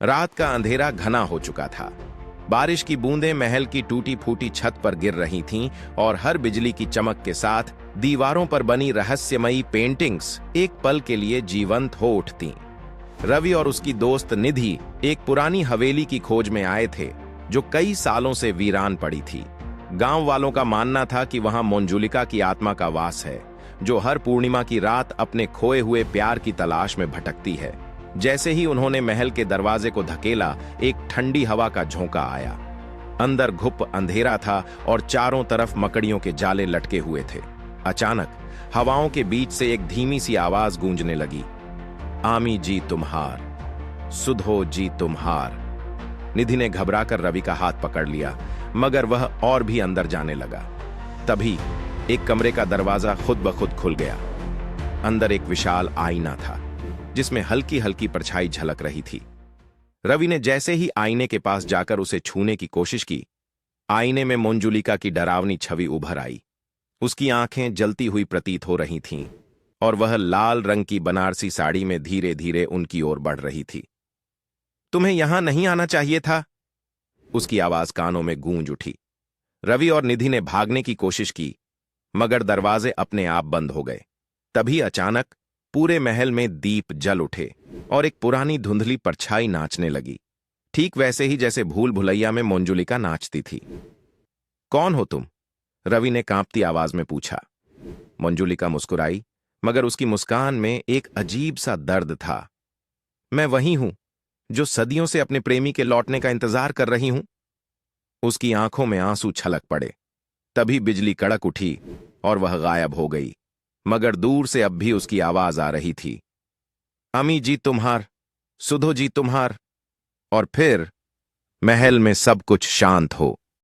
रात का अंधेरा घना हो चुका था। बारिश की बूंदें महल की टूटी फूटी छत पर गिर रही थीं और हर बिजली की चमक के साथ दीवारों पर बनी रहस्यमयी पेंटिंग्स एक पल के लिए जीवंत हो उठतीं। रवि और उसकी दोस्त निधि एक पुरानी हवेली की खोज में आए थे जो कई सालों से वीरान पड़ी थी। गांव वालों का मानना था कि वहां मंजुलिका की आत्मा का वास है, जो हर पूर्णिमा की रात अपने खोए हुए प्यार की तलाश में भटकती है। जैसे ही उन्होंने महल के दरवाजे को धकेला, एक ठंडी हवा का झोंका आया। अंदर घुप अंधेरा था और चारों तरफ मकड़ियों के जाले लटके हुए थे। अचानक हवाओं के बीच से एक धीमी सी आवाज गूंजने लगी, आमी जी तुम्हार, सुधो जी तुम्हार। निधि ने घबराकर रवि का हाथ पकड़ लिया, मगर वह और भी अंदर जाने लगा। तभी एक कमरे का दरवाजा खुद ब खुद खुल गया। अंदर एक विशाल आईना था जिसमें हल्की हल्की परछाई झलक रही थी। रवि ने जैसे ही आईने के पास जाकर उसे छूने की कोशिश की, आईने में मंजुलिका की डरावनी छवि उभर आई। उसकी आंखें जलती हुई प्रतीत हो रही थीं और वह लाल रंग की बनारसी साड़ी में धीरे धीरे उनकी ओर बढ़ रही थी। तुम्हें यहां नहीं आना चाहिए था, उसकी आवाज कानों में गूंज उठी। रवि और निधि ने भागने की कोशिश की, मगर दरवाजे अपने आप बंद हो गए। तभी अचानक पूरे महल में दीप जल उठे और एक पुरानी धुंधली परछाई नाचने लगी, ठीक वैसे ही जैसे भूल भुलैया में मंजुलिका नाचती थी। कौन हो तुम? रवि ने कांपती आवाज में पूछा। मंजुलिका मुस्कुराई, मगर उसकी मुस्कान में एक अजीब सा दर्द था। मैं वही हूं जो सदियों से अपने प्रेमी के लौटने का इंतजार कर रही हूं। उसकी आंखों में आंसू छलक पड़े। तभी बिजली कड़क उठी और वह गायब हो गई, मगर दूर से अब भी उसकी आवाज आ रही थी, अमी जी तुम्हार, सुधो जी तुम्हार। और फिर महल में सब कुछ शांत हो